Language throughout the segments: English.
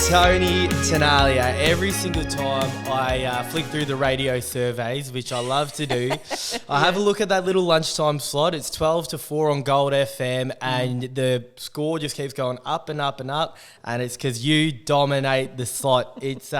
Toni Tenaglia. Every single time I flick through the radio surveys, which I love to do, I have a look at that little lunchtime slot. It's 12 to 4 on Gold FM, and the score just keeps going up and up and up, and it's because you dominate the slot. It's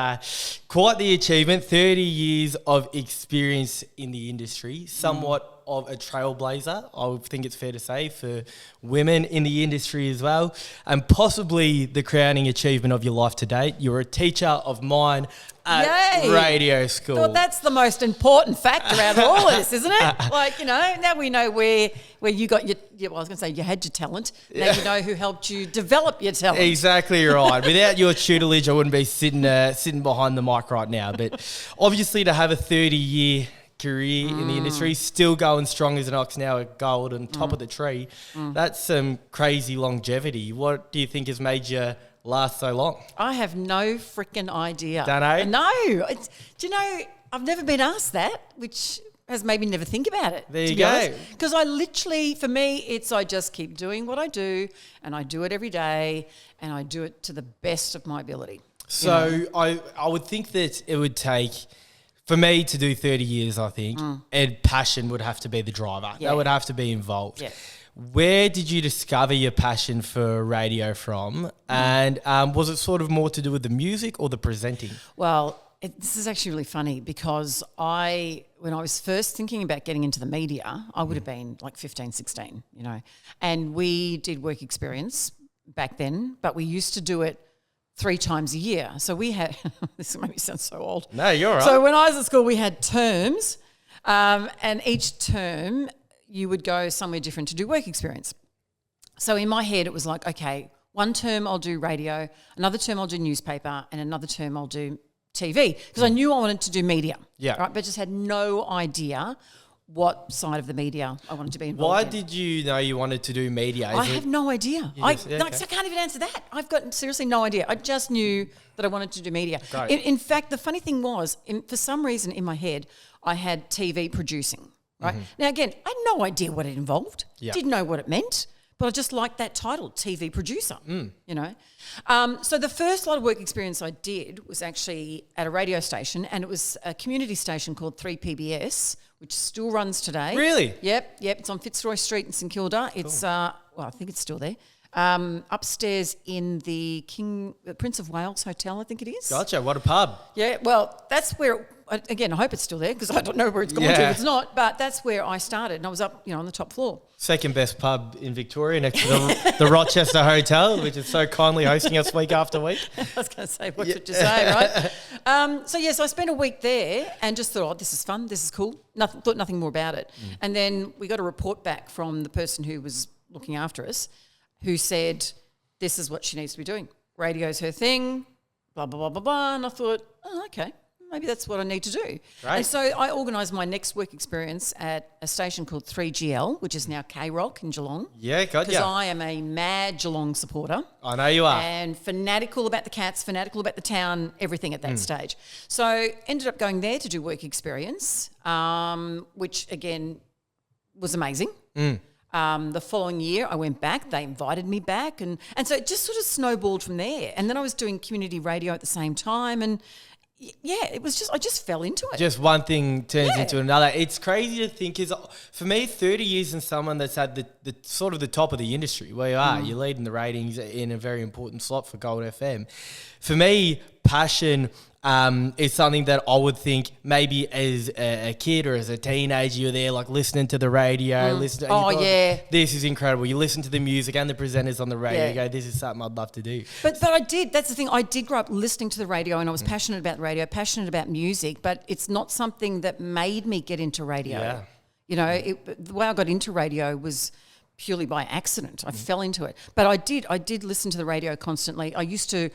quite the achievement, 30 years of experience in the industry, somewhat of a trailblazer, I would think it's fair to say, for women in the industry as well, and possibly the crowning achievement of your life to date. You're a teacher of mine at radio school. Well, that's the most important factor out of all of this, isn't it? Like, now we know where you got your well, I was going to say you had your talent. Now you know who helped you develop your talent. Exactly right. Without your tutelage, I wouldn't be sitting behind the mic right now. But obviously to have a 30-year career in the industry, still going strong as an ox now at Gold and top of the tree. That's some crazy longevity. What do you think has made you last so long? I have no freaking idea. Don't know? No. Do you know, I've never been asked that, which has made me never think about it. There you go. Because I literally, for me, I just keep doing what I do, and I do it every day, and I do it to the best of my ability. So I would think that it would take, for me to do 30 years, I think, and passion would have to be the driver. Yeah. That would have to be involved. Yeah. Where did you discover your passion for radio from? And was it sort of more to do with the music or the presenting? Well, this is actually really funny because when I was first thinking about getting into the media, I would have been like 15, 16, and we did work experience back then, but we used to do it 3 times a year. So we had, this made me sound so old. No, you're right. So when I was at school, we had terms, and each term you would go somewhere different to do work experience. So in my head, it was like, okay, one term I'll do radio, another term I'll do newspaper, and another term I'll do TV, because I knew I wanted to do media. Yeah. Right, but just had no idea what side of the media I wanted to be involved in. Why did you know you wanted to do media? I have no idea. I okay. can't even answer that. I've got seriously no idea. I just knew that I wanted to do media. In fact, the funny thing was, for some reason in my head, I had TV producing. Right? Now, again, I had no idea what it involved. Yeah. Didn't know what it meant, but I just liked that title, TV producer, So the first lot of work experience I did was actually at a radio station, and it was a community station called 3PBS, which still runs today. Really? Yep. It's on Fitzroy Street in St Kilda. Cool. It's, I think it's still there. Upstairs in the Prince of Wales Hotel, I think it is. Gotcha. What a pub. Yeah, well, that's where, again, I hope it's still there because I don't know where it's gone to if it's not, but that's where I started, and I was up, on the top floor. Second best pub in Victoria, next to the Rochester Hotel, which is so kindly hosting us week after week. I was going to say, what did you say, right? So I spent a week there and just thought, this is fun, this is cool. Thought nothing more about it. And then we got a report back from the person who was looking after us, who said, this is what she needs to be doing. Radio's her thing, blah, blah, blah, blah, blah. And I thought, oh, okay, maybe that's what I need to do. Right. And so I organised my next work experience at a station called 3GL, which is now K-Rock in Geelong. Yeah, gotcha. Because I am a mad Geelong supporter. I know you are. And fanatical about the Cats, fanatical about the town, everything at that stage. So ended up going there to do work experience, which, again, was amazing. The following year I went back, they invited me back, and so it just sort of snowballed from there. And then I was doing community radio at the same time, and it was just, I just fell into it. Just one thing turns into another. It's crazy to think, is for me, 30 years in someone that's at the sort of the top of the industry, where you are, you're leading the ratings in a very important slot for Gold FM. For me, passion is something that I would think maybe as a kid or as a teenager, you're there like listening to the radio, this is incredible. You listen to the music and the presenters on the radio, you go, this is something I'd love to do. But I did, that's the thing, I did grow up listening to the radio, and I was passionate about the radio, passionate about music, but it's not something that made me get into radio. The way I got into radio was purely by accident. I fell into it. But I did listen to the radio constantly. I used to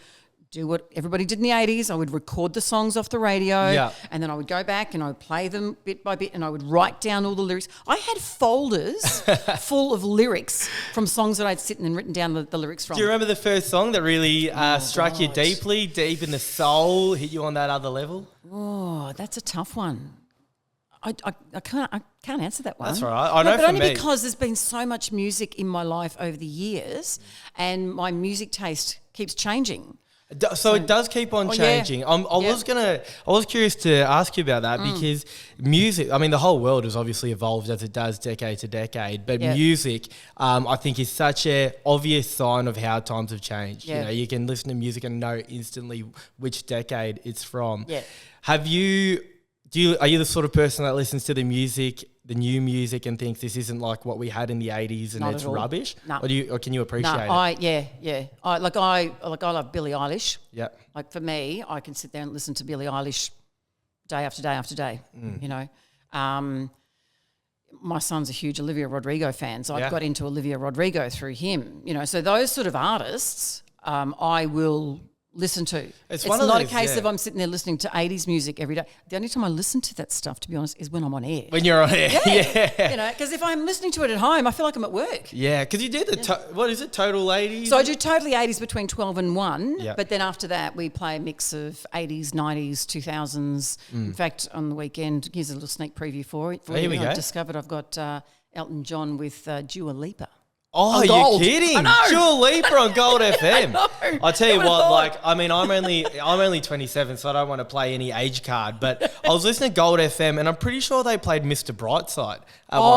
do what everybody did in the 80s. I would record the songs off the radio, and then I would go back and I would play them bit by bit, and I would write down all the lyrics. I had folders full of lyrics from songs that I'd sitting and written down the lyrics from. Do you remember the first song that really struck you deeply, deep in the soul, hit you on that other level? Oh, that's a tough one. I can't answer that one. That's all right. I know, but for only me, because there's been so much music in my life over the years, and my music taste keeps changing. So it does keep on changing. I was curious to ask you about that because music, I mean, the whole world has obviously evolved as it does decade to decade, but music, I think is such a obvious sign of how times have changed. You know, you can listen to music and know instantly which decade it's from. Yeah. Are you the sort of person that listens to the new music and thinks this isn't like what we had in the 80s and it's rubbish? No. Or can you appreciate it? I love Billie Eilish. Yeah. Like for me, I can sit there and listen to Billie Eilish day after day after day, you know. My son's a huge Olivia Rodrigo fan, so I got into Olivia Rodrigo through him, you know. So those sort of artists I will listen to. It's not a case of I'm sitting there listening to 80s music every day. The only time I listen to that stuff, to be honest, is when I'm on air. When you're on air, yeah. You know, because if I'm listening to it at home, I feel like I'm at work. Yeah, because you do what is it, Total 80s? So I do Totally 80s between 12 and 1, but then after that we play a mix of 80s, 90s, 2000s. In fact, on the weekend, here's a little sneak preview for it. Here we go. I've discovered I've got Elton John with Dua Lipa. Oh, you're kidding! Dua Lipa on Gold FM. I tell you what, like, I mean, I'm only 27, so I don't want to play any age card. But I was listening to Gold FM, and I'm pretty sure they played Mr. Brightside.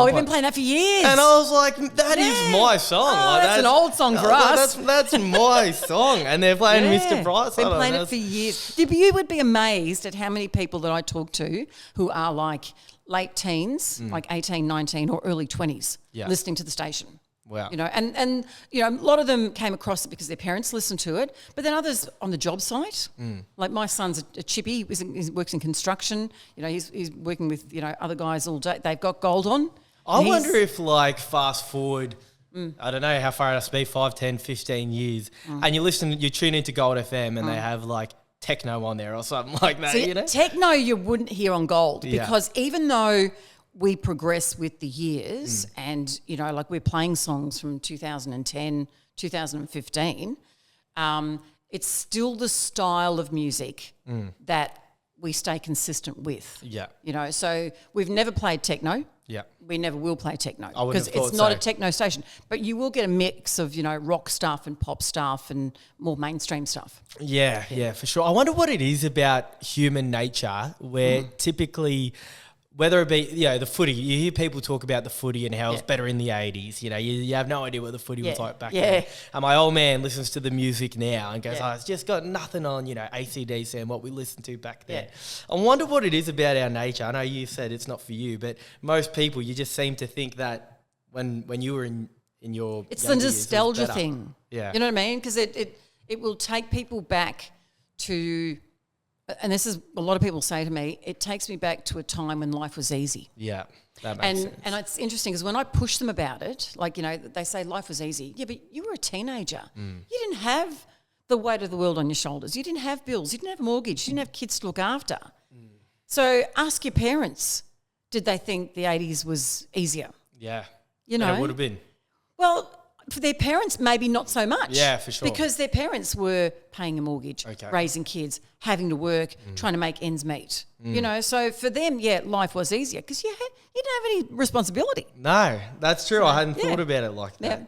We've been playing that for years. And I was like, that is my song. Oh, like, that's an old song for us. That's my song, and they're playing Mr. Brightside. Been playing it for years. You would be amazed at how many people that I talk to who are like late teens, like 18, 19, or early 20s, listening to the station. Wow. You know, and you know, a lot of them came across it because their parents listened to it, but then others on the job site. Like my son's a chippy, he works in construction. You know, he's working with, you know, other guys all day. They've got gold on. I wonder if, like, fast forward, I don't know how far it has to be, 5, 10, 15 years, and you tune into Gold FM and they have like techno on there or something like that. So you know, techno you wouldn't hear on Gold because even though we progress with the years and, you know, like we're playing songs from 2010, 2015, it's still the style of music that we stay consistent with. Yeah. You know, so we've never played techno. Yeah. We never will play techno because it's not a techno station. But you will get a mix of, you know, rock stuff and pop stuff and more mainstream stuff. Yeah, for sure. I wonder what it is about human nature where typically, whether it be, you know, the footy, you hear people talk about the footy and how it's better in the 80s. You know, you have no idea what the footy was like back then. And my old man listens to the music now and goes, it's just got nothing on, you know, AC/DC and what we listened to back then. I wonder what it is about our nature. I know you said it's not for you, but most people, you just seem to think that when you were in your it's the nostalgia thing. Yeah. You know what I mean? Because it will take people back to... And this is a lot of people say to me, it takes me back to a time when life was easy. Yeah, that makes sense. And it's interesting because when I push them about it, like, you know, they say life was easy. Yeah, but you were a teenager. You didn't have the weight of the world on your shoulders. You didn't have bills. You didn't have a mortgage. You didn't have kids to look after. So ask your parents, did they think the 80s was easier? Yeah. You know? And it would have been. Well, for their parents, maybe not so much. Yeah, for sure. Because their parents were paying a mortgage, raising kids, having to work, trying to make ends meet. You know, so for them, life was easier because you didn't have any responsibility. No, that's true. I hadn't thought about it like that. Yeah.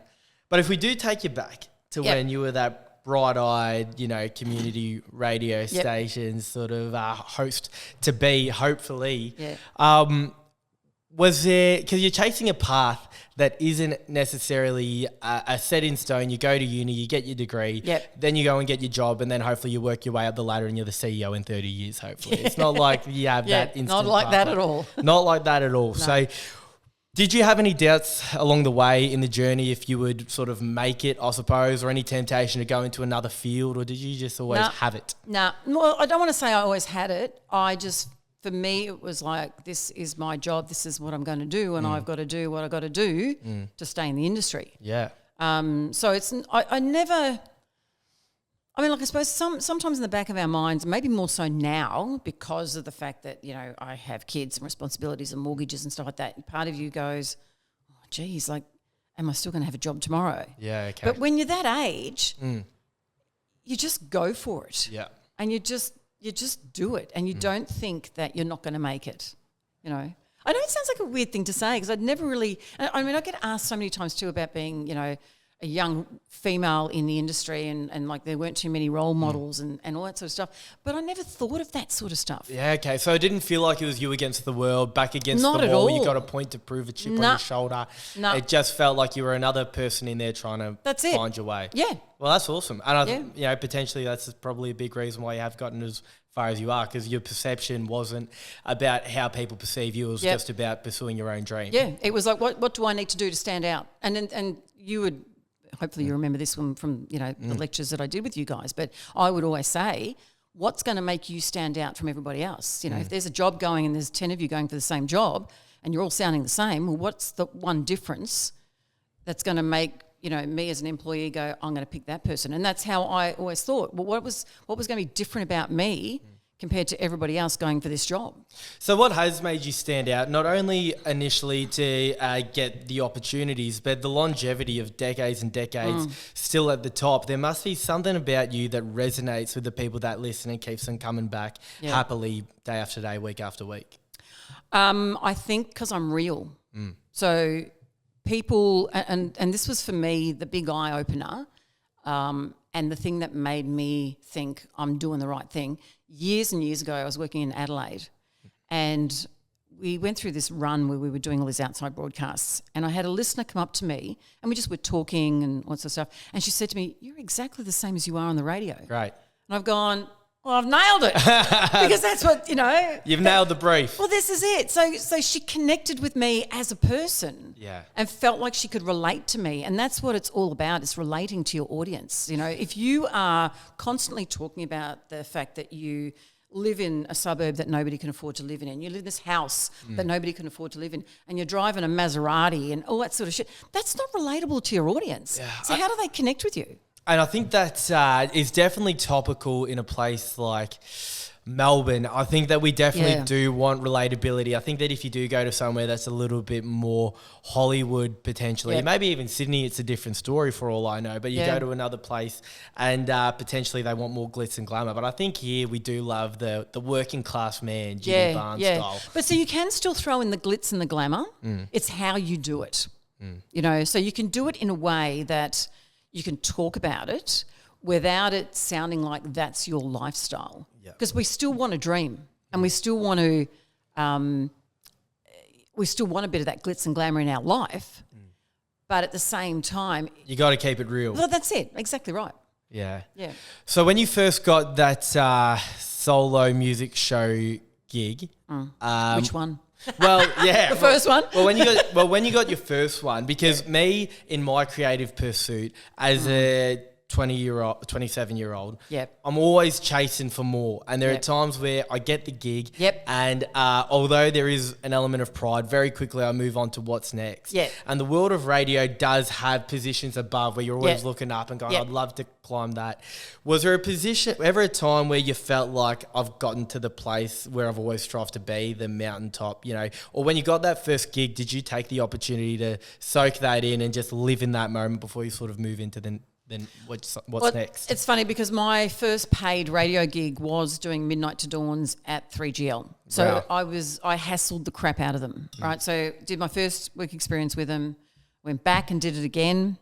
But if we do take you back to when you were that bright-eyed, you know, community radio station sort of host to be, hopefully, was there, because you're chasing a path that isn't necessarily a set in stone. You go to uni, you get your degree, then you go and get your job, and then hopefully you work your way up the ladder and you're the CEO in 30 years, hopefully. It's not like you have that instant not like that at all. Not like that at all. No. So did you have any doubts along the way in the journey if you would sort of make it, I suppose, or any temptation to go into another field, or did you just always have it? No. Well, I don't want to say I always had it. For me, it was like, this is my job, this is what I'm going to do, and I've got to do what I've got to do to stay in the industry. Yeah. So it's, I never, I mean, like, I suppose sometimes in the back of our minds, maybe more so now because of the fact that, you know, I have kids and responsibilities and mortgages and stuff like that, and part of you goes, oh, geez, like, am I still going to have a job tomorrow? Yeah, okay. But when you're that age, you just go for it. Yeah. And you just do it, and you don't think that you're not going to make it, you know. I know it sounds like a weird thing to say because I'd never really – I mean, I get asked so many times too about being, you know, a young female in the industry and like there weren't too many role models and all that sort of stuff. But I never thought of that sort of stuff. Yeah, okay. So it didn't feel like it was you against the world, back against Not the at wall. all. You got a point to prove, a chip on your shoulder. No. It just felt like you were another person in there trying to That's it. find your way. Yeah. Well, that's awesome. And I think, you know, potentially that's probably a big reason why you have gotten as far as you are, because your perception wasn't about how people perceive you. It was just about pursuing your own dream. Yeah. It was like, what do I need to do to stand out? And you would, hopefully you remember this one from, you know, the lectures that I did with you guys, but I would always say, what's going to make you stand out from everybody else? You know, if there's a job going and there's 10 of you going for the same job and you're all sounding the same, well, what's the one difference that's going to make, you know, me as an employee go, I'm going to pick that person? And that's how I always thought, well, what was going to be different about me compared to everybody else going for this job? So what has made you stand out, not only initially to get the opportunities, but the longevity of decades and decades still at the top? There must be something about you that resonates with the people that listen and keeps them coming back happily day after day, week after week. I think because I'm real. So people, and this was for me the big eye opener, and the thing that made me think I'm doing the right thing. Years and years ago, I was working in Adelaide, and we went through this run where we were doing all these outside broadcasts, and I had a listener come up to me, and we just were talking and all sorts of stuff, and she said to me, "You're exactly the same as you are on the radio." Great. And I've gone, well, I've nailed it, because that's what, you know. You've nailed the brief. Well, this is it. So she connected with me as a person, and felt like she could relate to me, and that's what it's all about. It's relating to your audience. You know, if you are constantly talking about the fact that you live in a suburb that nobody can afford to live in, and you live in this house that nobody can afford to live in, and you're driving a Maserati and all that sort of shit, that's not relatable to your audience. So how do they connect with you? And I think that is definitely topical in a place like Melbourne. I think that we definitely do want relatability. I think that if you do go to somewhere that's a little bit more Hollywood potentially, maybe even Sydney, it's a different story for all I know, but you go to another place and potentially they want more glitz and glamour. But I think here we do love the working class man, Jimmy Barnes style. But so you can still throw in the glitz and the glamour. It's how you do it. You know, so you can do it in a way that you can talk about it without it sounding like that's your lifestyle. Because we still want to dream, and we still want to, a bit of that glitz and glamour in our life. But at the same time, you got to keep it real. Well, that's it. Exactly right. Yeah. So when you first got that solo music show gig, which one? Well, yeah, the first one. When you got your first one, because me in my creative pursuit as a 27-year-old, I'm always chasing for more, and there are times where I get the gig, and although there is an element of pride, very quickly I move on to what's next. And the world of radio does have positions above where you're always looking up and going, I'd love to climb that. Was there ever a time where you felt like I've gotten to the place where I've always strived to be, the mountaintop, you know, or when you got that first gig, did you take the opportunity to soak that in and just live in that moment before you sort of move into then what's next? It's funny because my first paid radio gig was doing Midnight to Dawns at 3GL. So I hassled the crap out of them, right? So did my first work experience with them, went back and did it again.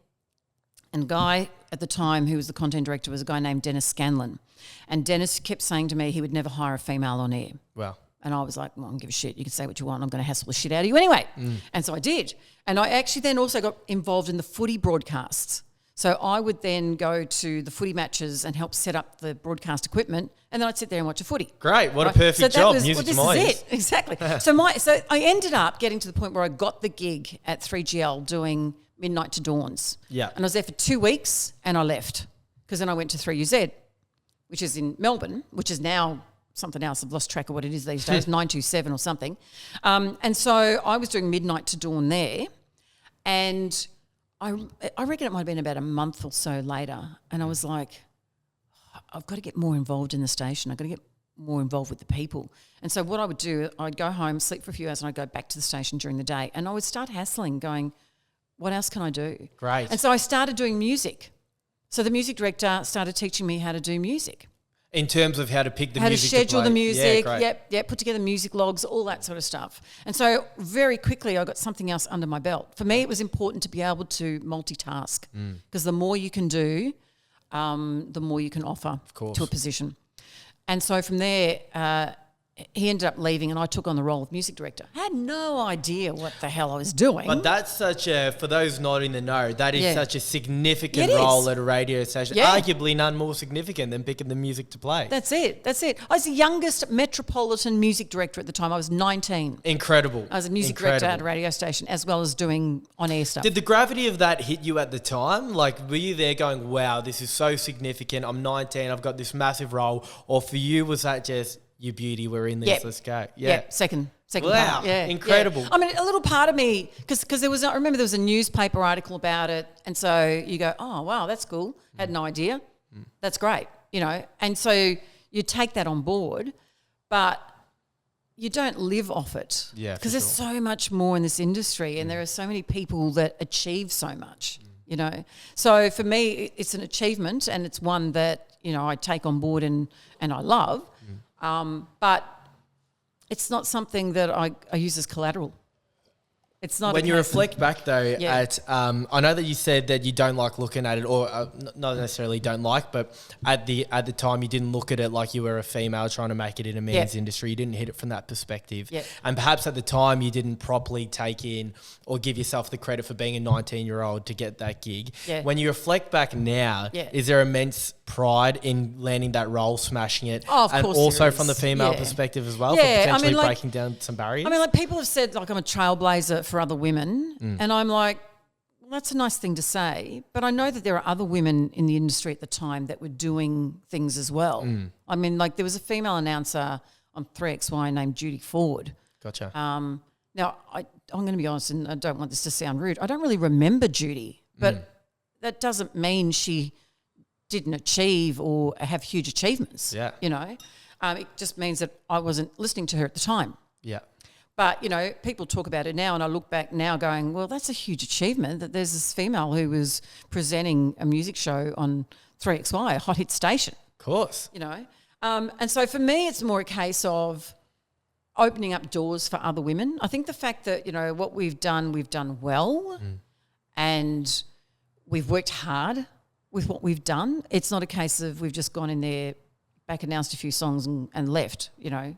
And guy at the time who was the content director was a guy named Dennis Scanlon. And Dennis kept saying to me he would never hire a female on air. Wow. And I was like, well, I don't give a shit. You can say what you want. I'm going to hassle the shit out of you anyway. And so I did. And I actually then also got involved in the footy broadcasts. So I would then go to the footy matches and help set up the broadcast equipment, and then I'd sit there and watch a footy. Great, what a perfect job. Music to my ears. This is it, exactly. So I ended up getting to the point where I got the gig at 3GL doing Midnight to Dawns. And I was there for 2 weeks, and I left because then I went to 3UZ, which is in Melbourne, which is now something else. I've lost track of what it is these days, 927 or something. And so I was doing Midnight to Dawn there, and I reckon it might have been about a month or so later, and I was like, I've got to get more involved in the station. I've got to get more involved with the people. And so what I would do, I'd go home, sleep for a few hours, and I'd go back to the station during the day, and I would start hassling, going, what else can I do? Great. And so I started doing music. So the music director started teaching me how to do music. In terms of how to pick the how music to schedule play. the music, Yeah, great. put together music logs, all that sort of stuff. And so very quickly I got something else under my belt. For me, it was important to be able to multitask because the more you can do, the more you can offer to a position. And so from there, he ended up leaving and I took on the role of music director. I had no idea what the hell I was doing. But that's for those not in the know, that is such a significant It role is. at a radio station. Yeah. Arguably none more significant than picking the music to play. That's it. I was the youngest metropolitan music director at the time. I was 19. Incredible. I was a music director at a radio station as well as doing on-air stuff. Did the gravity of that hit you at the time? Like, were you there going, wow, this is so significant. I'm 19. I've got this massive role. Or for you, was that just, you beauty, we're in this, let's go? Yeah, second wow, part. Yeah, incredible. Yeah. I mean, a little part of me, because I remember there was a newspaper article about it, and so you go, oh, wow, that's cool. Had no idea. That's great, And so you take that on board, but you don't live off it. Yeah, because there's so much more in this industry, and there are so many people that achieve so much. So for me, it's an achievement, and it's one that I take on board and I love. But it's not something that I use as collateral. It's not. When you reflect back though at, I know that you said that you don't like looking at it, or not necessarily don't like, but at the time you didn't look at it like you were a female trying to make it in a man's industry. You didn't hit it from that perspective, and perhaps at the time you didn't properly take in or give yourself the credit for being a 19-year-old to get that gig. When you reflect back now, is there immense pride in landing that role, smashing it, and also from the female perspective as well, for potentially breaking down some barriers? I mean, like people have said, like I'm a trailblazer for other women, and I'm like, well, that's a nice thing to say, but I know that there are other women in the industry at the time that were doing things as well. I mean, like there was a female announcer on 3XY named Judy Ford. Gotcha. Now, I'm going to be honest, and I don't want this to sound rude, I don't really remember Judy, but that doesn't mean she didn't achieve or have huge achievements. It just means that I wasn't listening to her at the time. But, people talk about it now, and I look back now going, well, that's a huge achievement that there's this female who was presenting a music show on 3XY, a hot hit station. Of course. And so for me, it's more a case of opening up doors for other women. I think the fact that, what we've done well, and we've worked hard with what we've done. It's not a case of we've just gone in there, back announced a few songs and left.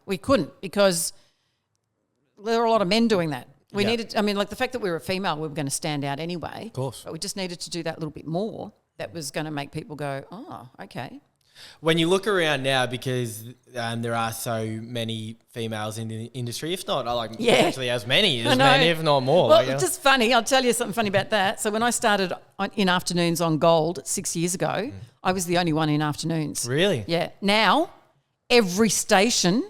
We couldn't, because there are a lot of men doing that. We needed, like the fact that we were a female, we were going to stand out anyway. Of course. But we just needed to do that little bit more. That was going to make people go, oh, okay. When you look around now, because there are so many females in the industry, if not potentially as many as men, if not more. Well, it's just funny. I'll tell you something funny about that. So when I started in afternoons on Gold 6 years ago, I was the only one in afternoons. Really? Yeah. Now, every station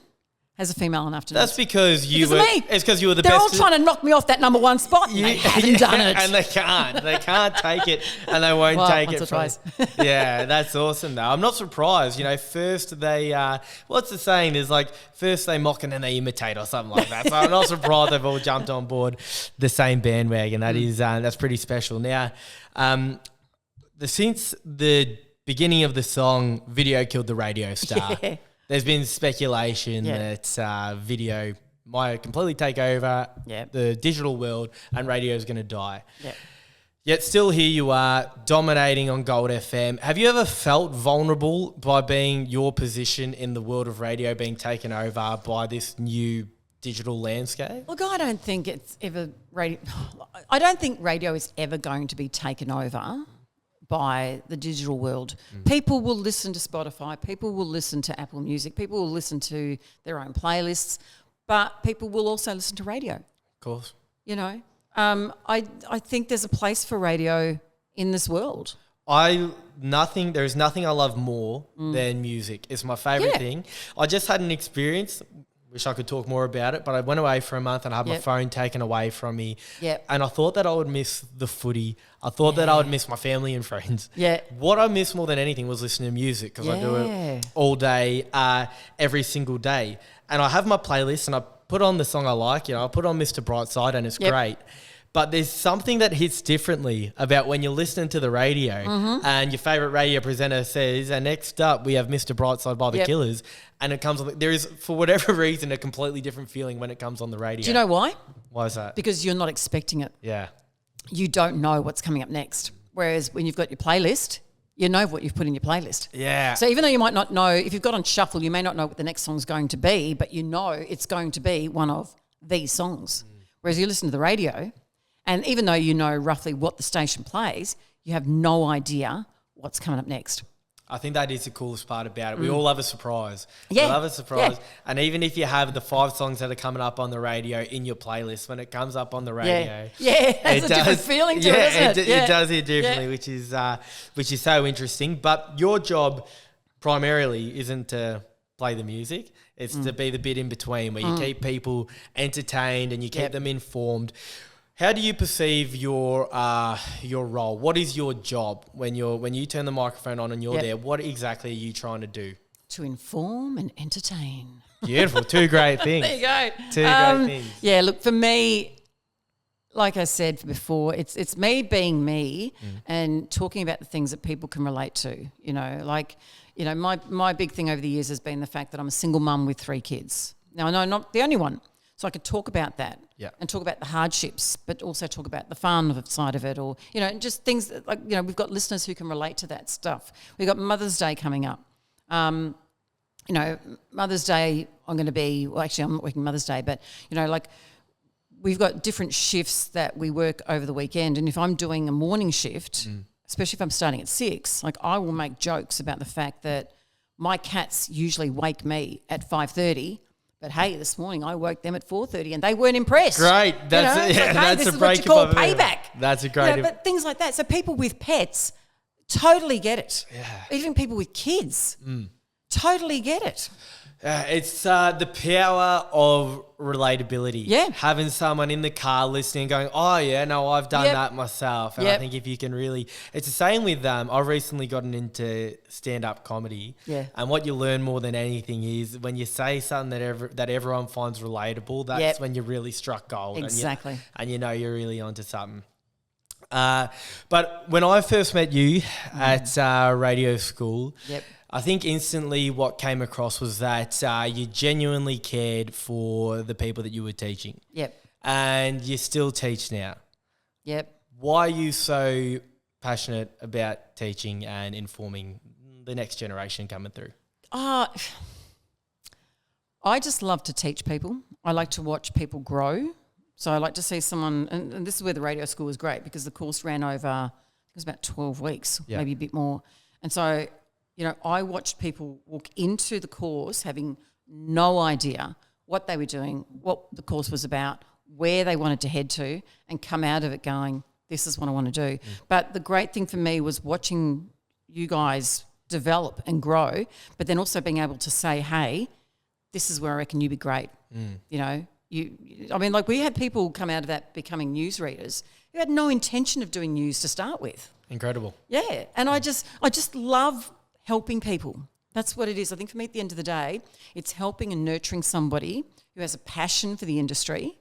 has a female in afternoons. That's because you were. Me. It's because you were the They're best. all trying to knock me off that number one spot, and they haven't done it. And they can't. They can't take it, and they won't take it. Twice. Yeah, that's awesome though. I'm not surprised. First they, what's the saying? There's like, first they mock and then they imitate or something like that. So I'm not surprised they've all jumped on board the same bandwagon. That is, that's pretty special. Now, since the beginning of the song, video killed the radio star. Yeah. There's been speculation that video might completely take over the digital world and radio is going to die. Yet still here you are, dominating on Gold FM. Have you ever felt vulnerable by being your position in the world of radio being taken over by this new digital landscape? Look, I don't think I don't think radio is ever going to be taken over by the digital world. People will listen to Spotify, people will listen to Apple Music, people will listen to their own playlists, but people will also listen to radio. Of course. I think there's a place for radio in this world. There is nothing I love more than music. It's my favourite thing. I just had an experience. Wish I could talk more about it, but I went away for a month and I had my phone taken away from me. And I thought that I would miss the footy. I thought that I would miss my family and friends. What I missed more than anything was listening to music, because I do it all day, every single day. And I have my playlist and I put on the song I like. I put on Mr. Brightside and it's great. But there's something that hits differently about when you're listening to the radio and your favourite radio presenter says, and next up we have Mr. Brightside by the Killers, and it comes on. There is, for whatever reason, a completely different feeling when it comes on the radio. Do you know why? Why is that? Because you're not expecting it. Yeah. You don't know what's coming up next. Whereas when you've got your playlist, you know what you've put in your playlist. Yeah. So even though you might not know, if you've got on shuffle, you may not know what the next song's going to be, but you know it's going to be one of these songs. Whereas you listen to the radio, and even though you know roughly what the station plays, you have no idea what's coming up next. I think that is the coolest part about it. We all love a surprise. Yeah. We love a surprise. Yeah. And even if you have the 5 songs that are coming up on the radio in your playlist, when it comes up on the radio, it's a different feeling to it, isn't it? It does hit differently, which is so interesting. But your job primarily isn't to play the music. It's to be the bit in between where you keep people entertained and you keep them informed. How do you perceive your role? What is your job when you turn the microphone on and you're there? What exactly are you trying to do? To inform and entertain. Beautiful. 2 great things. There you go. 2 great things. Yeah, look, for me, like I said before, it's me being me and talking about the things that people can relate to. My big thing over the years has been the fact that I'm a single mum with 3 kids. Now, I know I'm not the only one. So I could talk about that and talk about the hardships, but also talk about the fun side of it, or, just things that, we've got listeners who can relate to that stuff. We've got Mother's Day coming up. Mother's Day, I'm not working Mother's Day, but, we've got different shifts that we work over the weekend. And if I'm doing a morning shift, especially if I'm starting at 6, I will make jokes about the fact that my cats usually wake me at 5:30. But hey, this morning I woke them at 4:30 and they weren't impressed. Great. That's this a is break what you call of payback. That's a great. But things like that. So people with pets totally get it. Yeah. Even people with kids totally get it. It's the power of relatability. Yeah. Having someone in the car listening going, oh, yeah, no, I've done that myself. And I think if you can really... It's the same with I've recently gotten into stand-up comedy. Yeah. And what you learn more than anything is when you say something that everyone finds relatable, that's when you really struck gold. Exactly. And you know you're really onto something. But when I first met you at radio school... Yep. I think instantly what came across was that you genuinely cared for the people that you were teaching. Yep. And you still teach now. Yep. Why are you so passionate about teaching and informing the next generation coming through? I just love to teach people. I like to watch people grow. So I like to see someone, and this is where the radio school was great because the course ran over, it was about 12 weeks, maybe a bit more. And so... I watched people walk into the course having no idea what they were doing, what the course was about, where they wanted to head to, and come out of it going, this is what I want to do. But the great thing for me was watching you guys develop and grow, but then also being able to say, hey, this is where I reckon you'd be great. We had people come out of that becoming newsreaders who had no intention of doing news to start with. Incredible. Yeah, and I just love helping people. That's what it is. I think for me at the end of the day, it's helping and nurturing somebody who has a passion for the industry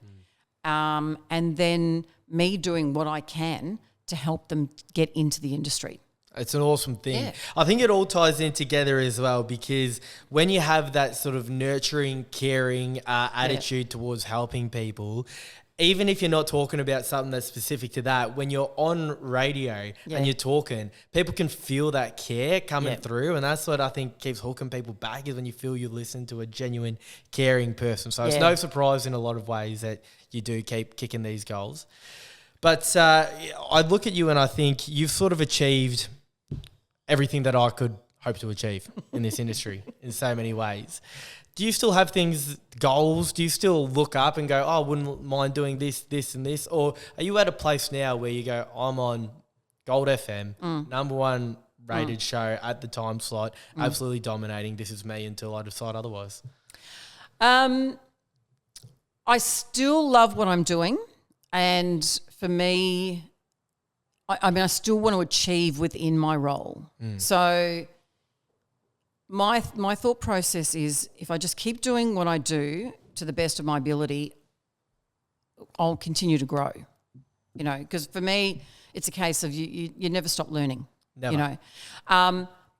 and then me doing what I can to help them get into the industry. It's an awesome thing. Yeah. I think it all ties in together as well because when you have that sort of nurturing, caring attitude towards helping people, even if you're not talking about something that's specific to that, when you're on radio and you're talking, people can feel that care coming through. And that's what I think keeps hooking people back is when you feel you listen to a genuine, caring person. So it's no surprise in a lot of ways that you do keep kicking these goals. But I look at you and I think you've sort of achieved everything that I could hope to achieve in this industry in so many ways. Do you still have goals? Do you still look up and go, oh, I wouldn't mind doing this, this and this? Or are you at a place now where you go, I'm on Gold FM, #1 rated show at the time slot, absolutely dominating. This is me until I decide otherwise. I still love what I'm doing. And for me, I still want to achieve within my role. So... My thought process is if I just keep doing what I do to the best of my ability, I'll continue to grow. you know, because for me, it's a case of you never stop learning, Never. you know.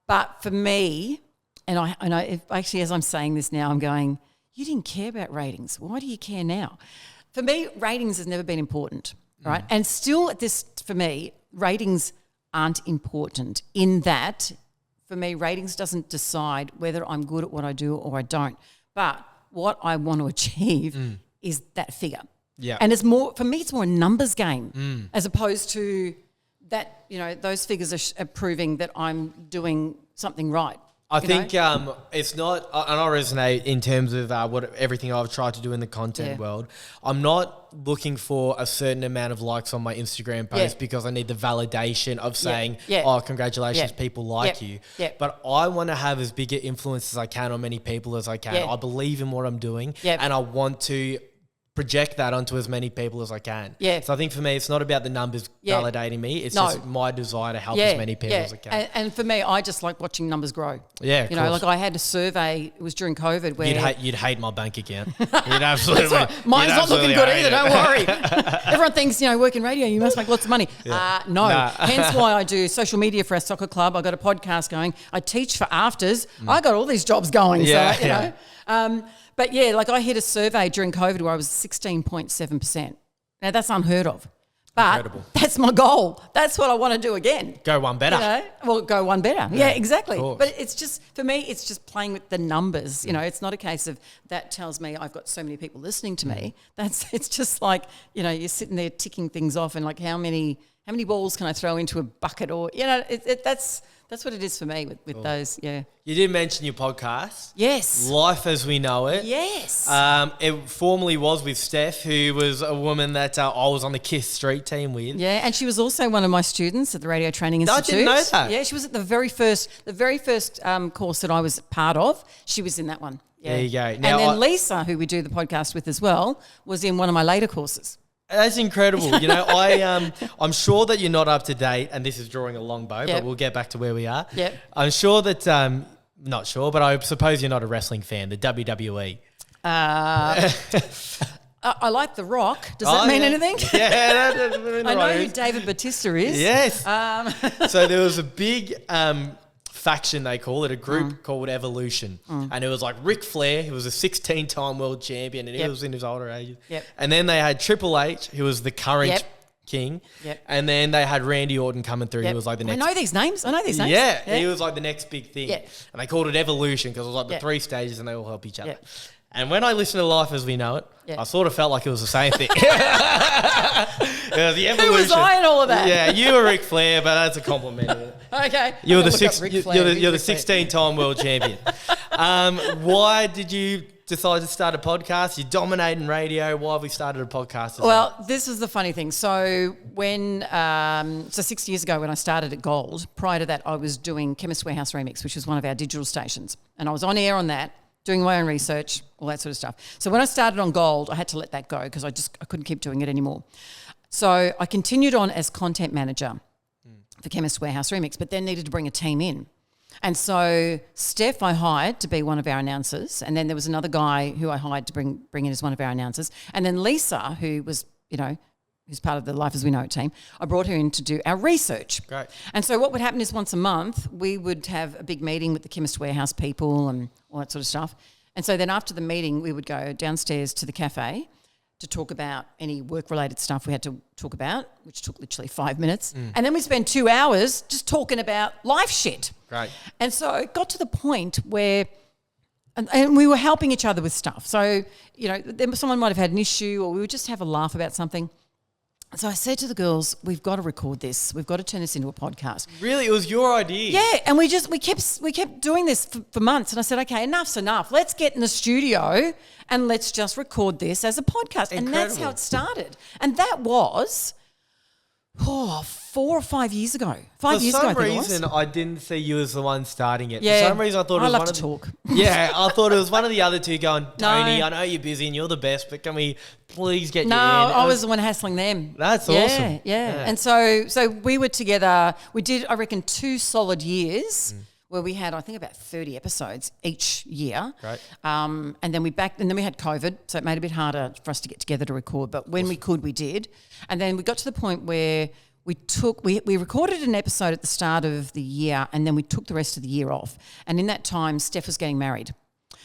But for me, and I actually, as I'm saying this now, I'm going, you didn't care about ratings. Why do you care now? For me, ratings has never been important, right? And still at this, for me, ratings aren't important in that, for me, ratings doesn't decide whether I'm good at what I do or I don't. But what I want to achieve is that figure. Yeah. And it's more, for me, it's more a numbers game as opposed to that, you know, those figures are proving that I'm doing something right. I think it's not, and I resonate in terms of everything I've tried to do in the content world. I'm not looking for a certain amount of likes on my Instagram post because I need the validation of saying, oh, congratulations, people like you. But I want to have as big an influence as I can on many people as I can. I believe in what I'm doing and I want to project that onto as many people as I can. So I think for me, it's not about the numbers validating me. It's just my desire to help as many people as I can. And for me, I just like watching numbers grow. Yeah, you know, like I had a survey. It was during COVID where you'd hate my bank account. You'd absolutely. Mine's not looking good either. Don't worry. Everyone thinks, you know, work in radio, you must make lots of money. No. Hence why I do social media for our soccer club. I got a podcast going. I teach for afters. I got all these jobs going. So you know. But yeah, like I hit a survey during COVID where I was 16.7%. Now that's unheard of. But incredible. That's my goal. That's what I want to do again. Go one better. You know? Well, go one better. Yeah, exactly. But it's just, for me, it's just playing with the numbers. You know, it's not a case of that tells me I've got so many people listening to me. It's just like, you know, you're sitting there ticking things off and like how many balls can I throw into a bucket, or, you know, that's what it is for me with those, You did mention your podcast. Yes. Life as We Know It. Yes. It formerly was with Steph, who was a woman that I was on the Kiss Street team with. Yeah, and she was also one of my students at the Radio Training Institute. I didn't know that. Yeah, she was at the very first course that I was part of. She was in that one. Yeah. There you go. Now, and then Lisa, who we do the podcast with as well, was in one of my later courses. That's incredible. You know, I'm sure that you're not up to date, and this is drawing a long bow, but we'll get back to where we are. Yep. I'm sure that, not sure, but I suppose you're not a wrestling fan, the WWE. I like The Rock. Does that mean anything? Yeah. I know who David Batista is. Yes. So there was a big faction, they call it, a group called Evolution. And it was like Ric Flair, who was a 16-time world champion, and he was in his older ages. And then they had Triple H, who was the current king. And then they had Randy Orton coming through, who was like the next... I know these names. Yeah, he was like the next big thing. And they called it Evolution because it was like the 3 stages and they all help each other. And when I listened to Life as We Know It, I sort of felt like it was the same thing. It was the evolution. Who was I in all of that? Yeah, you were Ric Flair, but that's a compliment. Okay. You're the 16-time world champion. Why did you decide to start a podcast? You're dominating radio. Why have we started a podcast? Well, this is the funny thing. So when 6 years ago when I started at Gold, prior to that I was doing Chemist Warehouse Remix, which was one of our digital stations. And I was on air on that, doing my own research, all that sort of stuff. So when I started on Gold, I had to let that go because I couldn't keep doing it anymore. So I continued on as content manager for Chemist Warehouse Remix, but then needed to bring a team in. And so Steph I hired to be one of our announcers, and then there was another guy who I hired to bring in as one of our announcers. And then Lisa, who was, you know, who's part of the Life as We Know It team, I brought her in to do our research. Great. And so what would happen is once a month we would have a big meeting with the Chemist Warehouse people and all that sort of stuff. And so then after the meeting we would go downstairs to the cafe to talk about any work-related stuff we had to talk about, which took literally 5 minutes. And then we spent 2 hours just talking about life shit. Great. And so it got to the point where, and we were helping each other with stuff. So, you know, someone might have had an issue or we would just have a laugh about something. So I said to the girls, we've got to record this. We've got to turn this into a podcast. Really? It was your idea? Yeah, and we kept doing this for months. And I said, okay, enough's enough. Let's get in the studio and let's just record this as a podcast. Incredible. And that's how it started. And that was 4 or 5 years ago. 5 years ago, I think it was. For some reason, I didn't see you as the one starting it. Yeah. For some reason, I thought it was one of the... talk. Yeah, I thought it was one of the other two going, Tony, I know you're busy and you're the best, but can we please get you in? No, I was the one hassling them. That's awesome. Yeah. And so we were together. We did, I reckon, 2 solid years where we had, I think, about 30 episodes each year. Right. And then we had COVID, so it made it a bit harder for us to get together to record. But when we could, we did. And then we got to the point where we recorded an episode at the start of the year, and then we took the rest of the year off. And in that time, Steph was getting married.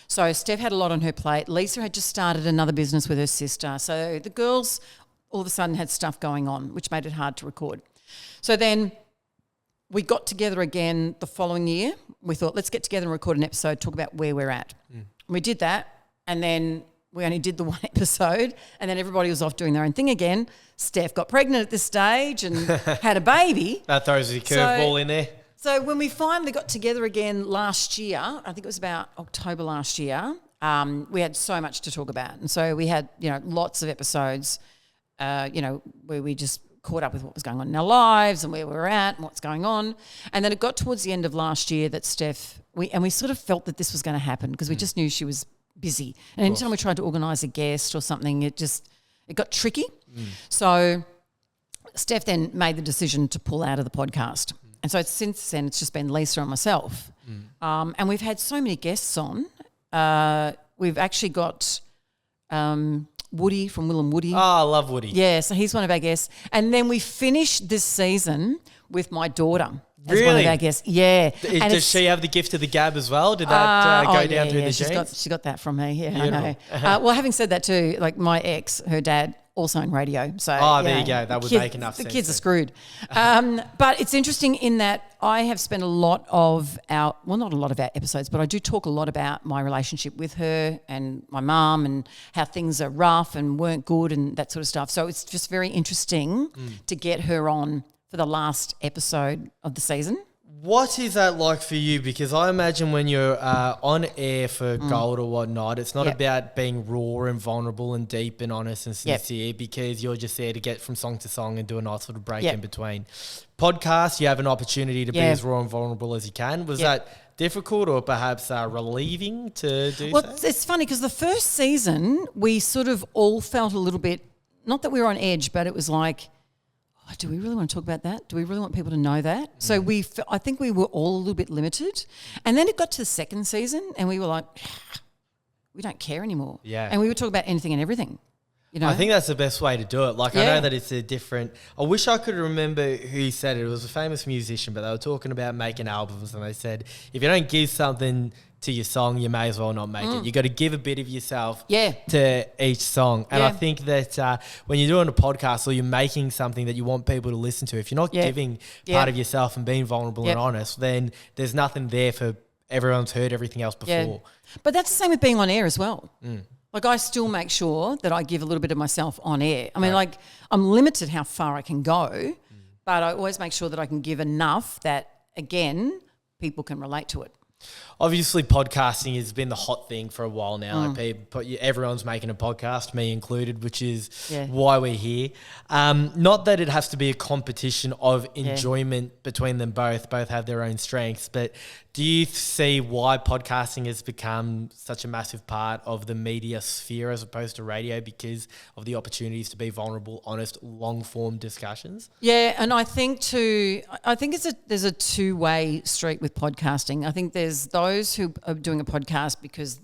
So Steph had a lot on her plate. Lisa had just started another business with her sister. So the girls all of a sudden had stuff going on, which made it hard to record. So then we got together again the following year. We thought, let's get together and record an episode, talk about where we're at. We did that, and then we only did the one episode, and then everybody was off doing their own thing again. Steph got pregnant at this stage and had a baby. That throws a curveball in there. So when we finally got together again last year, I think it was about October last year, we had so much to talk about. And so we had, lots of episodes, where we just caught up with what was going on in our lives and where we were at and what's going on. And then it got towards the end of last year that we sort of felt that this was going to happen because we just knew she was busy. And anytime we tried to organise a guest or something, it got tricky. So Steph then made the decision to pull out of the podcast. And so since then, it's just been Lisa and myself. And we've had so many guests on. We've actually got Woody from Will and Woody. Oh, I love Woody. Yeah, so he's one of our guests. And then we finished this season with my daughter as Really? one of our guests. Yeah. Does she have the gift of the gab as well? Did that go down through the genes? She got that from me, yeah, Beautiful. I know. Well, having said that too, like my ex, her dad, also in radio. So there you go. That would make enough sense. The kids are screwed. But it's interesting in that I have spent a lot of not a lot of our episodes, but I do talk a lot about my relationship with her and my mum and how things are rough and weren't good and that sort of stuff. So it's just very interesting to get her on for the last episode of the season. What is that like for you? Because I imagine when you're on air for Gold or whatnot, it's not about being raw and vulnerable and deep and honest and sincere because you're just there to get from song to song and do a nice little break in between. Podcasts, you have an opportunity to be as raw and vulnerable as you can. Was that difficult or perhaps relieving to do so? Well, it's funny because the first season we sort of all felt a little bit, not that we were on edge, but it was like, do we really want to talk about that? Do we really want people to know that? So I think we were all a little bit limited. And then it got to the second season and we were like, we don't care anymore. Yeah. And we would talk about anything and everything. I think that's the best way to do it. Like, I know that it's a different... I wish I could remember who said it. It was a famous musician, but they were talking about making albums and they said, if you don't give something to your song, you may as well not make it. You got to give a bit of yourself to each song. And I think that when you're doing a podcast or you're making something that you want people to listen to, if you're not giving part of yourself and being vulnerable and honest, then there's nothing there for everyone's heard everything else before. Yeah. But that's the same with being on air as well. Like I still make sure that I give a little bit of myself on air. I mean, like I'm limited how far I can go, but I always make sure that I can give enough that, again, people can relate to it. Obviously, podcasting has been the hot thing for a while now. Like everyone's making a podcast, me included, which is why we're here. Not that it has to be a competition of enjoyment between them both. Both have their own strengths. But do you see why podcasting has become such a massive part of the media sphere as opposed to radio because of the opportunities to be vulnerable, honest, long-form discussions? Yeah, and I think there's a two-way street with podcasting. I think there's those who are doing a podcast because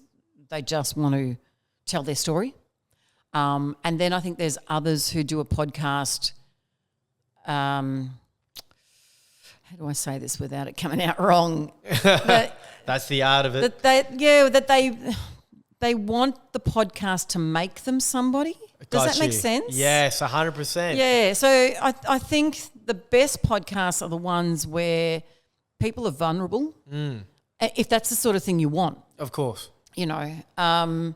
they just want to tell their story. And then I think there's others who do a podcast, how do I say this without it coming out wrong? That's the art of it. That they want the podcast to make them somebody. Does that make sense? Yes, 100%. Yeah, so I think the best podcasts are the ones where people are vulnerable, if that's the sort of thing you want. Of course. I mean,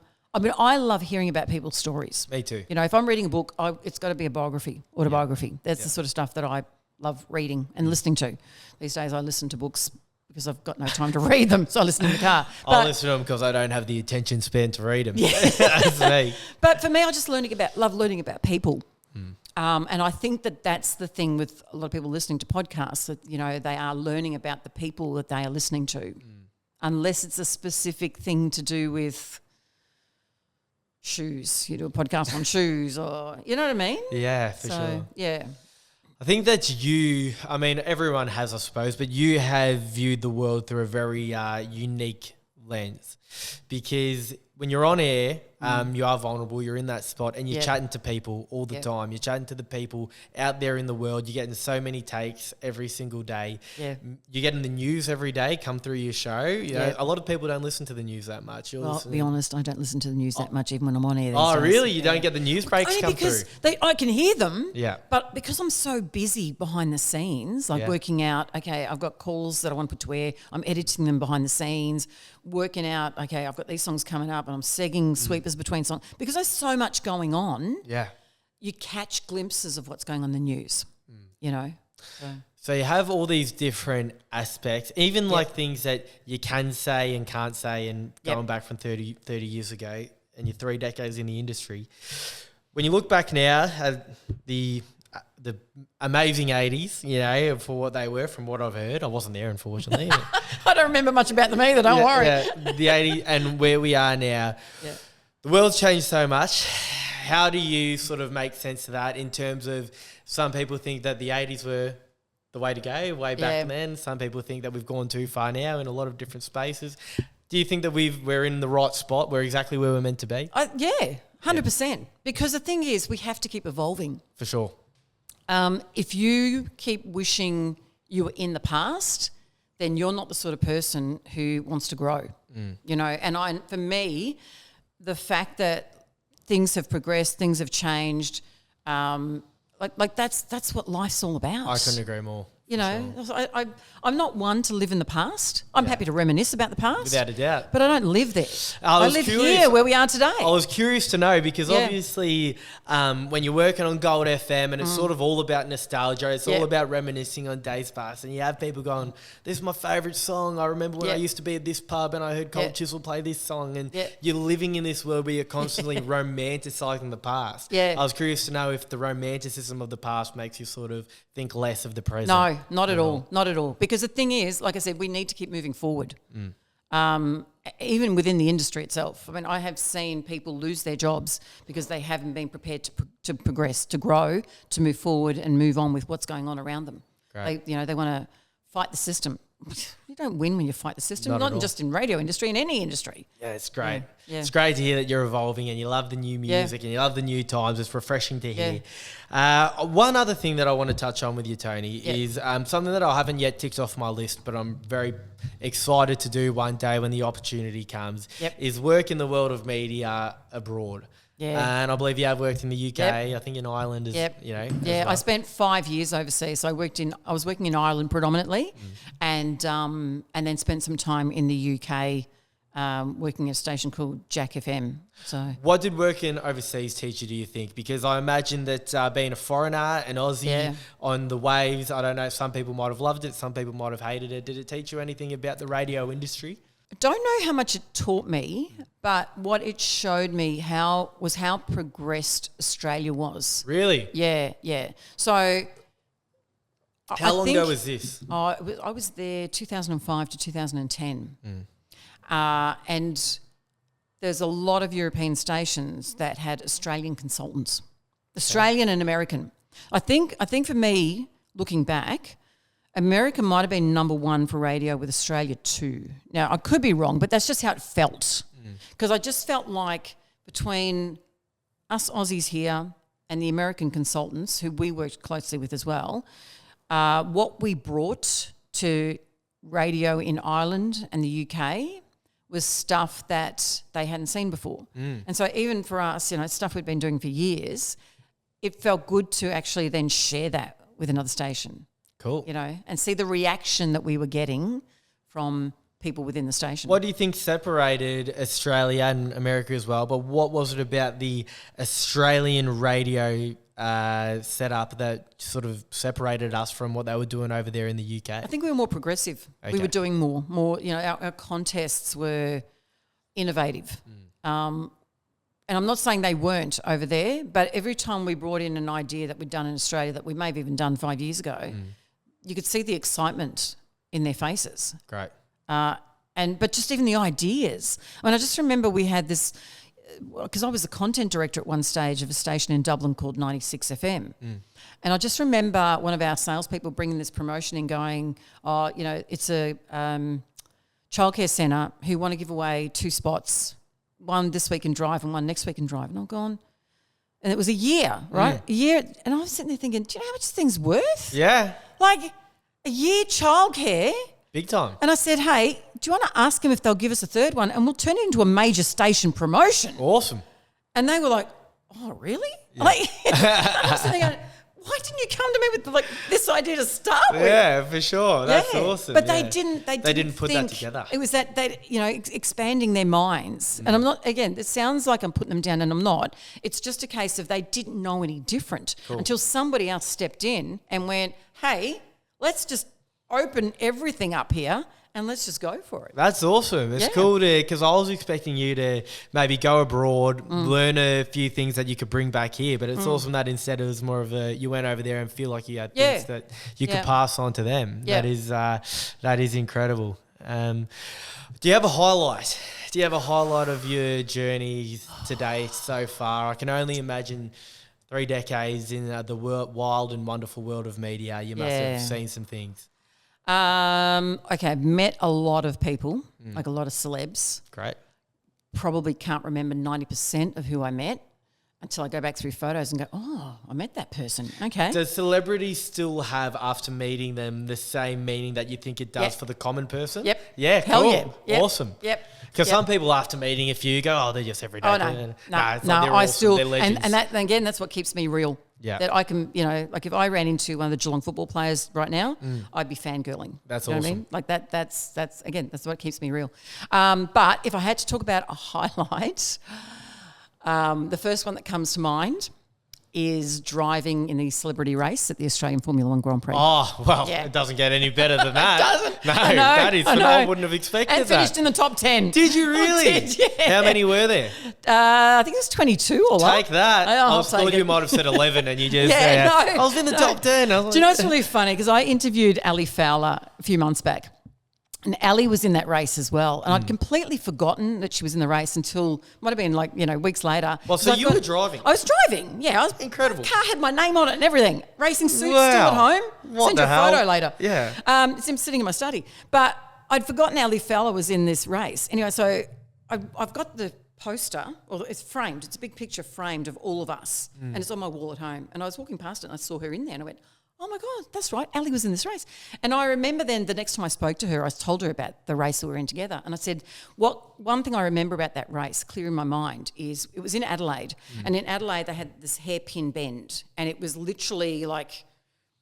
I love hearing about people's stories. Me too. If I'm reading a book, it's got to be a biography, autobiography. That's the sort of stuff that I love reading and listening to. These days I listen to books because I've got no time to read them, so I listen in the car. I listen to them because I don't have the attention span to read them. Yeah. That's me. But for me, I just love learning about people. And I think that's the thing with a lot of people listening to podcasts, that, they are learning about the people that they are listening to, unless it's a specific thing to do with shoes. You do a podcast on shoes or, you know what I mean? Yeah, for sure. Yeah. I think that's you. I mean, everyone has, I suppose, but you have viewed the world through a very unique lens, because when you're on air, you are vulnerable. You're in that spot, and you're chatting to people all the time. You're chatting to the people out there in the world. You're getting so many takes every single day. Yeah. You're getting the news every day come through your show. You know, a lot of people don't listen to the news that much. Well, to be honest, I don't listen to the news that much, even when I'm on air. Oh, really? You don't get the news breaks only come because through? I can hear them. Yeah. But because I'm so busy behind the scenes, like working out, okay, I've got calls that I want to put to air. I'm editing them behind the scenes, working out, okay, I've got these songs coming up, and I'm segging sweepers between songs. Because there's so much going on, you catch glimpses of what's going on in the news, you know. So you have all these different aspects, even like things that you can say and can't say, and going back from 30 years ago, and you're 3 decades in the industry. When you look back now at the amazing 80s, you know, for what they were, from what I've heard. I wasn't there, unfortunately. I don't remember much about them either, don't worry. Yeah, the 80s and where we are now. Yeah. The world's changed so much. How do you sort of make sense of that, in terms of, some people think that the 80s were the way to go way back then. Some people think that we've gone too far now in a lot of different spaces. Do you think that we're in the right spot? We're exactly where we're meant to be? 100%. Because the thing is, we have to keep evolving. For sure. If you keep wishing you were in the past, then you're not the sort of person who wants to grow. You know, and for me, the fact that things have progressed, things have changed, like that's what life's all about. I couldn't agree more. You know, I'm not one to live in the past. I'm happy to reminisce about the past. Without a doubt. But I don't live there. I live here where we are today. I was curious to know, because obviously when you're working on Gold FM, and it's sort of all about nostalgia, it's all about reminiscing on days past, and you have people going, this is my favourite song. I remember when I used to be at this pub and I heard Cold Chisel play this song, and you're living in this world where you're constantly romanticising the past. I was curious to know if the romanticism of the past makes you sort of think less of the present. No, not at all. Not at all. Because the thing is, like I said, we need to keep moving forward. Even within the industry itself. I mean, I have seen people lose their jobs because they haven't been prepared to progress, to grow, to move forward and move on with what's going on around them. Great. They want to fight the system. You don't win when you fight the system, not just in radio industry, in any industry. Yeah, it's great. Yeah. It's great to hear that you're evolving and you love the new music and you love the new times. It's refreshing to hear. One other thing that I want to touch on with you, Toni, is something that I haven't yet ticked off my list, but I'm very excited to do one day when the opportunity comes, is work in the world of media abroad. Yeah. And I believe you have worked in the UK, I think in Ireland, you know. Yeah, well. I spent 5 years overseas. So I was working in Ireland predominantly, and then spent some time in the UK working at a station called Jack FM. So, what did working overseas teach you, do you think? Because I imagine that being a foreigner, an Aussie on the waves, I don't know, some people might have loved it, some people might have hated it. Did it teach you anything about the radio industry? I don't know how much it taught me, but what it showed me was how progressed Australia was. Really? Yeah. So how long ago was this? I was there 2005 to 2010. And there's a lot of European stations that had Australian consultants, Australian and American. I think for me, looking back, America might have been number one for radio, with Australia 2. Now, I could be wrong, but that's just how it felt. Because I just felt like between us Aussies here and the American consultants, who we worked closely with as well, what we brought to radio in Ireland and the UK was stuff that they hadn't seen before. And so even for us, stuff we'd been doing for years, it felt good to actually then share that with another station. Cool. And see the reaction that we were getting from people within the station. What do you think separated Australia and America as well? But what was it about the Australian radio setup that sort of separated us from what they were doing over there in the UK? I think we were more progressive. Okay. We were doing more. Our contests were innovative. And I'm not saying they weren't over there, but every time we brought in an idea that we'd done in Australia that we may have even done 5 years ago, you could see the excitement in their faces. Great. But just even the ideas. I mean, I just remember we had this because I was the content director at one stage of a station in Dublin called 96 FM. And I just remember one of our salespeople bringing this promotion in going, oh, you know, it's a childcare centre who want to give away 2 spots, one this week in Drive and one next week in Drive. And I've gone, and it was a year, right? A year. And I was sitting there thinking, do you know how much this thing's worth? Yeah. Like a year childcare. Big time. And I said, hey, do you want to ask them if they'll give us a third one and we'll turn it into a major station promotion? Awesome. And they were like, oh, really? Yeah. Like, I was sitting there going, why didn't you come to me with this idea to start with? Yeah, for sure. That's awesome. But they didn't put that together. It was that they, you know, expanding their minds. And I'm not, again, it sounds like I'm putting them down and I'm not. It's just a case of they didn't know any different until somebody else stepped in and went, hey, let's just open everything up here and let's just go for it. That's awesome. It's cool because I was expecting you to maybe go abroad, learn a few things that you could bring back here, but it's awesome that instead it was more of you went over there and feel like you had things that you could pass on to them. Yeah. That is incredible. Do you have a highlight? Do you have a highlight of your journey today so far? I can only imagine 3 decades in the wild and wonderful world of media. You must have seen some things. Okay, I've met a lot of people, like a lot of celebs. Great. Probably can't remember 90% of who I met until I go back through photos and go, oh, I met that person. Okay. Does celebrities still have, after meeting them, the same meaning that you think it does for the common person? Yep. Yeah, Hell cool. yeah. Yep. Awesome. Yep. Because some people after meeting a few go, oh, they're just everyday. Oh, no, I awesome. still, They're legends. and that, again, that's what keeps me real. Yeah. That I can, you know, like if I ran into one of the Geelong football players right now, I'd be fangirling. That's you know awesome. what I mean? Like that's again, that's what keeps me real. But if I had to talk about a highlight, the first one that comes to mind is driving in the celebrity race at the Australian Formula One Grand Prix. Oh, well, it doesn't get any better than that. It doesn't. No, I know, that is, I wouldn't have expected and that. finished in the top 10. Did you really? I did, yeah. How many were there? I think it was 22 or what? Take that. I thought you might have said 11 and you just I was in the top 10. Do you know what's really funny? Because I interviewed Ali Fowler a few months back. And Ali was in that race as well. And I'd completely forgotten that she was in the race until, might have been like, you know, weeks later. Well, so you were driving? I was driving, yeah. I was, incredible. The car had my name on it and everything. Racing suit still at home. What Send you a photo later. Yeah. It's him sitting in my study. But I'd forgotten Ali Fowler was in this race. Anyway, so I've got the poster, or it's framed. It's a big picture framed of all of us. And it's on my wall at home. And I was walking past it and I saw her in there and I went, oh my God, that's right, Ali was in this race. And I remember then the next time I spoke to her, I told her about the race that we were in together. And I said, one thing I remember about that race, clear in my mind, is it was in Adelaide. And in Adelaide, they had this hairpin bend. And it was literally like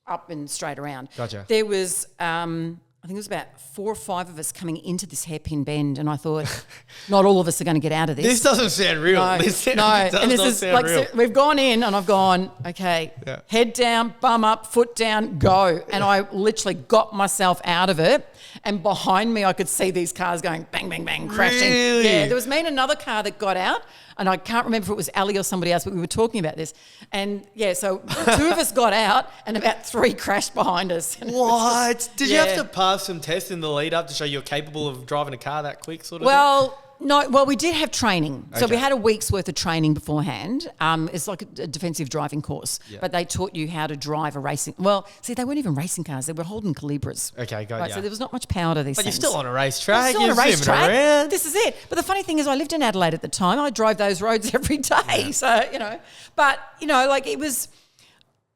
up and straight around. Gotcha. There was, I think it was about 4 or 5 of us coming into this hairpin bend. And I thought, not all of us are going to get out of this. This doesn't sound real. No, this and this is like, so we've gone in and I've gone, okay, head down, bum up, foot down, go. And I literally got myself out of it. And behind me, I could see these cars going bang, bang, bang, crashing. Really? Yeah, there was me and another car that got out. And I can't remember if it was Ali or somebody else, but we were talking about this. And yeah, so 2 of us got out and about 3 crashed behind us. What? Did you have to pass some tests in the lead up to show you're capable of driving a car that quick sort of thing? No, well, we did have training. So we had a week's worth of training beforehand. It's like a defensive driving course. Yeah. But they taught you how to drive a racing... Well, see, they weren't even racing cars. They were Holden Calibras. Okay, got So there was not much power to these things. But you're still on a racetrack. You're on a racetrack. Around. This is it. But the funny thing is I lived in Adelaide at the time. I drove those roads every day. Yeah. So, you know... But, you know, like it was...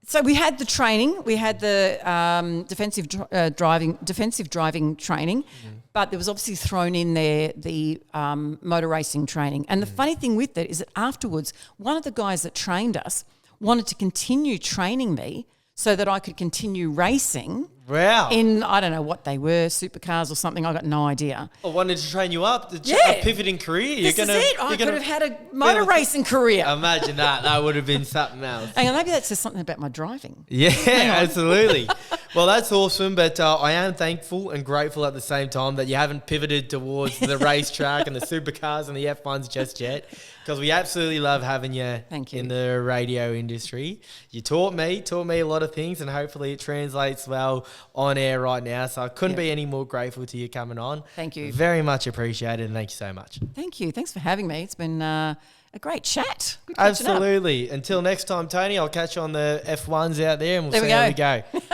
So we had the training. We had the defensive driving training. But there was obviously thrown in there the motor racing training. And the funny thing with that is that afterwards, one of the guys that trained us wanted to continue training me so that I could continue racing. Wow. In, I don't know what they were, supercars or something. I got no idea. I wanted to train you up. A pivoting career. This is it. I could have had a motor racing career. Imagine that. That would have been something else. Hang on, maybe that says something about my driving. Yeah, absolutely. Well, that's awesome, but I am thankful and grateful at the same time that you haven't pivoted towards the racetrack and the supercars and the F1s just yet, because we absolutely love having you, in the radio industry. You taught me a lot of things, and hopefully it translates well on air right now. So I couldn't be any more grateful to you coming on. Thank you. Very much appreciated, and thank you so much. Thank you. Thanks for having me. It's been a great chat. Good catching up. Absolutely. Until next time, Tony, I'll catch you on the F1s out there, and we'll There we see how go. we go.